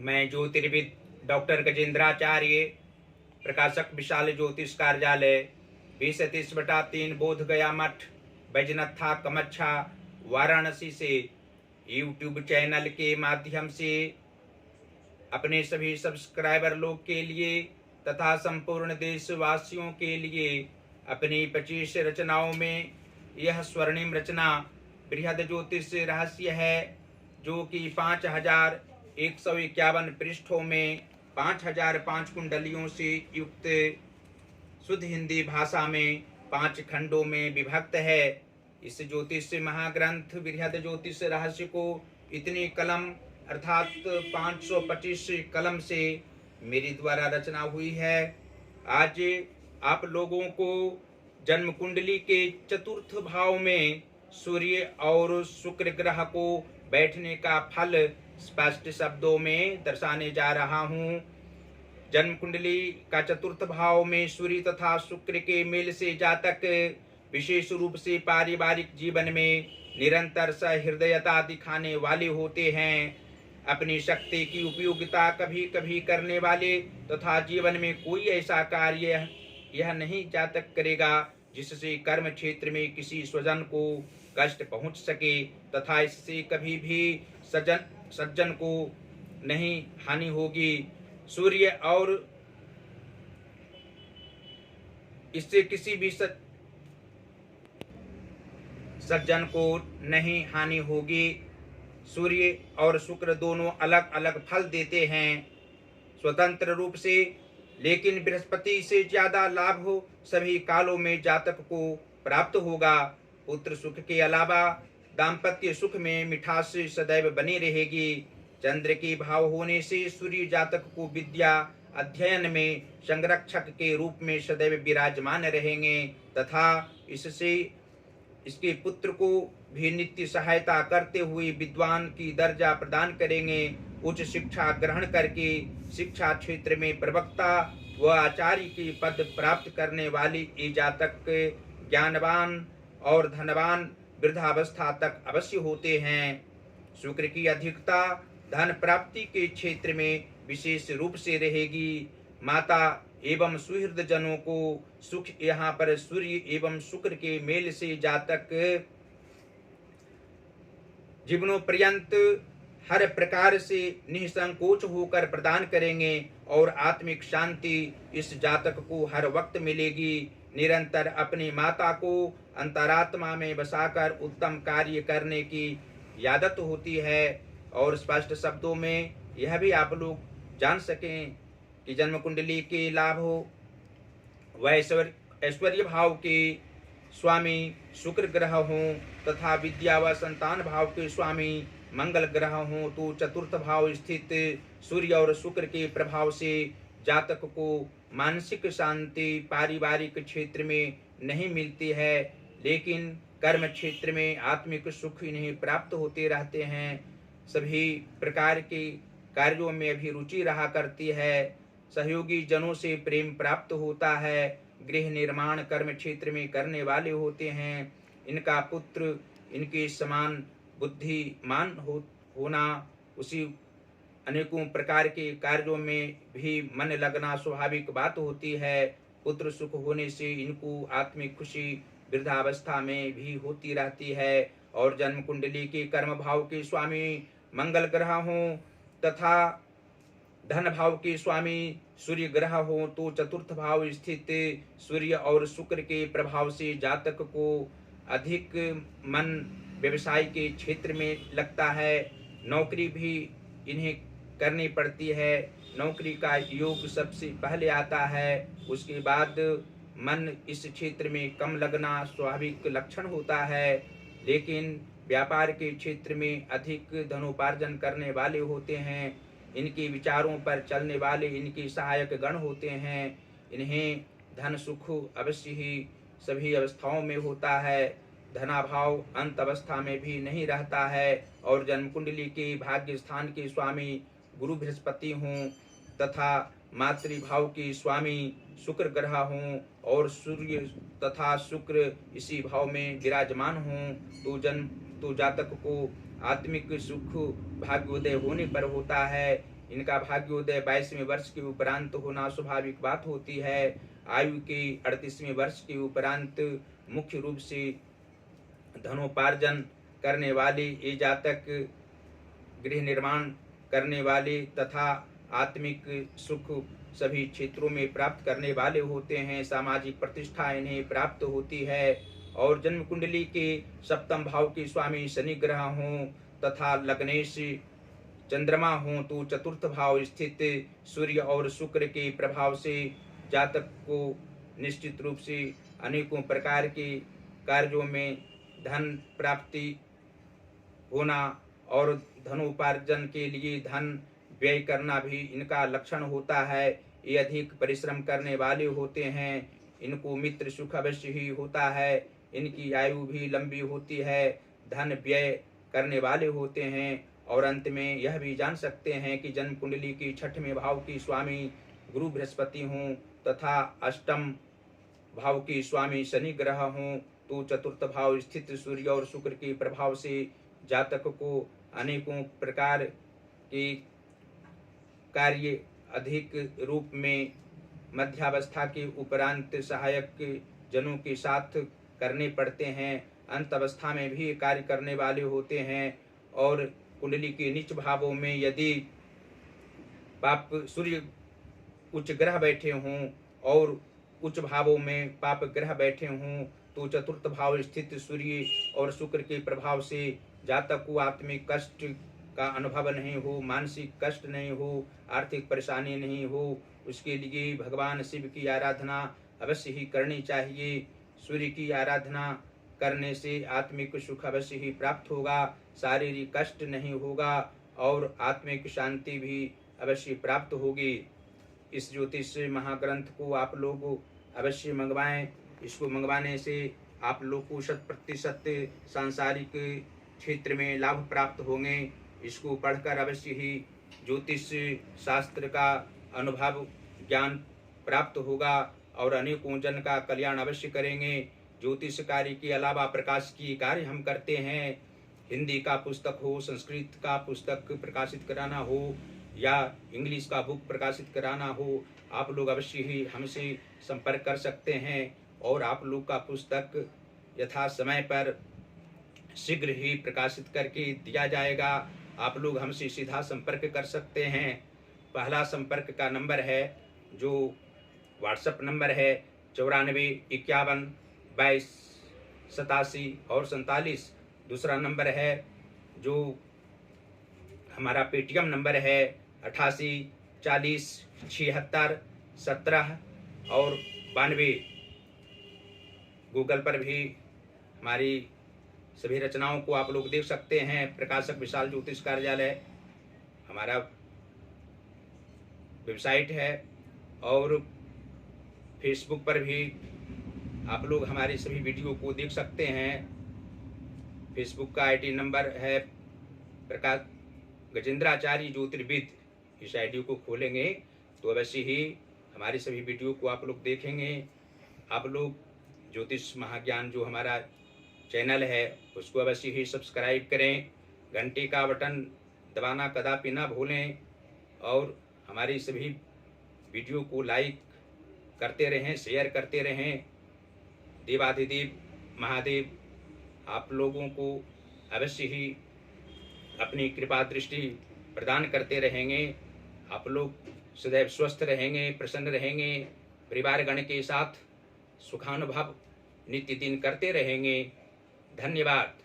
मैं ज्योतिर्विद डॉक्टर गजेंद्राचार्य, प्रकाशक विशाल ज्योतिष कार्यालय 20-30/3 बोध गया मठ, बैजनाथा कमच्छा, वाराणसी से यूट्यूब चैनल के माध्यम से अपने सभी सब्सक्राइबर लोग के लिए तथा संपूर्ण देशवासियों के लिए अपनी 25 रचनाओं में यह स्वर्णिम रचना बृहद ज्योतिष रहस्य है, जो कि 5151 पृष्ठों में 5005 कुंडलियों से युक्त शुद्ध हिंदी भाषा में 5 खंडों में विभक्त है। इस ज्योतिष महाग्रंथ बृहद ज्योतिष रहस्य को इतनी कलम अर्थात 525 कलम से मेरे द्वारा रचना हुई है। आज आप लोगों को जन्म कुंडली के चतुर्थ भाव में सूर्य और शुक्र ग्रह को बैठने का फल स्पष्ट शब्दों में दर्शाने जा रहा हूँ। जन्म कुंडली का चतुर्थ भाव में सूर्य तथा शुक्र के मेल से जातक विशेष रूप से पारिवारिक जीवन में निरंतर सहृदयता दिखाने वाले होते हैं। अपनी शक्ति की उपयोगिता कभी कभी करने वाले तथा जीवन में कोई ऐसा कार्य यह नहीं जातक करेगा जिससे कर्म क्षेत्र में किसी स्वजन को कष्ट पहुंच सके तथा इससे कभी भी सज्जन को नहीं हानि होगी। सूर्य और इससे किसी भी सज्जन को नहीं हानि होगी। सूर्य और शुक्र दोनों अलग अलग फल देते हैं स्वतंत्र रूप से, लेकिन बृहस्पति से ज्यादा लाभ हो सभी कालों में जातक को प्राप्त होगा। पुत्र सुख के अलावा दाम्पत्य सुख में मिठास सदैव बनी रहेगी। चंद्र के भाव होने से सूर्य जातक को विद्या अध्ययन में संरक्षक के रूप में सदैव विराजमान रहेंगे तथा इससे इसके पुत्र को भी नित्य सहायता करते हुए विद्वान की दर्जा प्रदान करेंगे। उच्च शिक्षा ग्रहण करके शिक्षा क्षेत्र में प्रवक्ता व आचार्य के पद प्राप्त करने वाले ये जातक ज्ञानवान और धनवान वृद्धावस्था तक अवश्य होते हैं। शुक्र की अधिकता धन प्राप्ति के क्षेत्र में विशेष रूप से रहेगी। माता एवं सुहृद जनों को सुख यहाँ पर सूर्य एवं शुक्र के मेल से जातक जीवनों पर्यंत हर प्रकार से निसंकोच होकर प्रदान करेंगे और आत्मिक शांति इस जातक को हर वक्त मिलेगी। निरंतर अपनी माता को अंतरात्मा में बसाकर उत्तम कार्य करने की आदत होती है। और स्पष्ट शब्दों में यह भी आप लोग जान सकें कि जन्म कुंडली के लाभ हो वह ऐश्वर्य भाव के स्वामी शुक्र ग्रह हों तथा विद्या व संतान भाव के स्वामी मंगल ग्रह हों, तो चतुर्थ भाव स्थित सूर्य और शुक्र के प्रभाव से जातक को मानसिक शांति पारिवारिक क्षेत्र में नहीं मिलती है, लेकिन कर्म क्षेत्र में आत्मिक सुख इन्हें प्राप्त होते रहते हैं। सभी प्रकार के कार्यों में भी रुचि रहा करती है। सहयोगी जनों से प्रेम प्राप्त होता है। गृह निर्माण कर्म क्षेत्र में करने वाले होते हैं। इनका पुत्र इनके समान बुद्धिमान होना, उसी अनेकों प्रकार के कार्यों में भी मन लगना स्वाभाविक बात होती है। पुत्र सुख होने से इनको आत्मिक खुशी वृद्धावस्था में भी होती रहती है। और जन्म कुंडली के कर्म भाव के स्वामी मंगल ग्रह हों तथा धन भाव के स्वामी सूर्य ग्रह हो, तो चतुर्थ भाव स्थित सूर्य और शुक्र के प्रभाव से जातक को अधिक मन व्यवसाय के क्षेत्र में लगता है। नौकरी भी इन्हें करनी पड़ती है। नौकरी का योग सबसे पहले आता है, उसके बाद मन इस क्षेत्र में कम लगना स्वाभाविक लक्षण होता है। लेकिन व्यापार के क्षेत्र में अधिक धनोपार्जन करने वाले होते हैं। इनके विचारों पर चलने वाले इनके सहायक गण होते हैं। इन्हें धन सुख अवश्य ही सभी अवस्थाओं में होता है। धनाभाव अंत अवस्था में भी नहीं रहता है। और जन्म कुंडली के भाग्य स्थान के स्वामी गुरु बृहस्पति हों तथा मातृभाव के स्वामी शुक्र ग्रह हों और सूर्य तथा शुक्र इसी भाव में विराजमान हों, तो जातक को आत्मिक सुख भाग्योदय होने पर होता है। इनका भाग्योदय 22वें वर्ष के उपरांत होना स्वाभाविक बात होती है। आयु के 38वें वर्ष के उपरांत मुख्य रूप से धनोपार्जन करने वाले ये जातक गृह निर्माण करने वाले तथा आत्मिक सुख सभी क्षेत्रों में प्राप्त करने वाले होते हैं। सामाजिक प्रतिष्ठा इन्हें प्राप्त होती है। और जन्म कुंडली के सप्तम भाव के स्वामी शनि ग्रह हों तथा लग्नेश चंद्रमा हों तो चतुर्थ भाव स्थित सूर्य और शुक्र के प्रभाव से जातक को निश्चित रूप से अनेकों प्रकार के कार्यों में धन प्राप्ति होना और धनोपार्जन के लिए धन व्यय करना भी इनका लक्षण होता है। ये अधिक परिश्रम करने वाले होते हैं। इनको मित्र सुख अवश्य ही होता है। इनकी आयु भी लंबी होती है। धन व्यय करने वाले होते हैं। और अंत में यह भी जान सकते हैं कि जन्म कुंडली की 6वें भाव की स्वामी गुरु बृहस्पति हों तथा 8म भाव की स्वामी शनि ग्रह हों तो चतुर्थ भाव स्थित सूर्य और शुक्र के प्रभाव से जातक को अनेकों प्रकार के कार्य अधिक रूप में मध्यावस्था के उपरांत सहायक जनों के साथ करने पड़ते हैं। अंत अवस्था में भी कार्य करने वाले होते हैं। और कुंडली के नीच भावों में यदि पाप सूर्य उच्च ग्रह बैठे हों और उच्च भावों में पाप ग्रह बैठे हों तो चतुर्थ भाव स्थित सूर्य और शुक्र के प्रभाव से जातक को आत्मिक कष्ट का अनुभव नहीं हो, मानसिक कष्ट नहीं हो, आर्थिक परेशानी नहीं हो, उसके लिए भगवान शिव की आराधना अवश्य ही करनी चाहिए। सूर्य की आराधना करने से आत्मिक सुख अवश्य ही प्राप्त होगा, शारीरिक कष्ट नहीं होगा और आत्मिक शांति भी अवश्य प्राप्त होगी। इस ज्योतिष महाग्रंथ को आप लोग अवश्य मंगवाएं। इसको मंगवाने से आप लोग को 100% सांसारिक क्षेत्र में लाभ प्राप्त होंगे। इसको पढ़कर अवश्य ही ज्योतिष शास्त्र का अनुभव ज्ञान प्राप्त होगा और अनेकों जन का कल्याण अवश्य करेंगे। ज्योतिष कार्य के अलावा प्रकाश की कार्य हम करते हैं। हिंदी का पुस्तक हो, संस्कृत का पुस्तक प्रकाशित कराना हो या इंग्लिश का बुक प्रकाशित कराना हो, आप लोग अवश्य ही हमसे संपर्क कर सकते हैं और आप लोग का पुस्तक यथा समय पर शीघ्र ही प्रकाशित करके दिया जाएगा। आप लोग हमसे सीधा संपर्क कर सकते हैं। पहला संपर्क का नंबर है जो व्हाट्सएप नंबर है 94 51 22 87 और 47। दूसरा नंबर है जो हमारा पेटीएम नंबर है 88 40 76 17 और 92। गूगल पर भी हमारी सभी रचनाओं को आप लोग देख सकते हैं। प्रकाशक विशाल ज्योतिष कार्यालय हमारा वेबसाइट है और फेसबुक पर भी आप लोग हमारी सभी वीडियो को देख सकते हैं। फेसबुक का आईडी नंबर है प्रकाश गजेंद्राचार्य ज्योतिर्विद। इस आईडी को खोलेंगे तो अवश्य ही हमारी सभी वीडियो को आप लोग देखेंगे। आप लोग ज्योतिष महाज्ञान जो हमारा चैनल है उसको अवश्य ही सब्सक्राइब करें, घंटे का बटन दबाना कदापि ना भूलें और हमारी सभी वीडियो को लाइक करते रहें, शेयर करते रहें। देवाधिदेव महादेव आप लोगों को अवश्य ही अपनी कृपा दृष्टि प्रदान करते रहेंगे। आप लोग सदैव स्वस्थ रहेंगे, प्रसन्न रहेंगे, परिवारगण के साथ सुखानुभव नित्य दिन करते रहेंगे। धन्यवाद।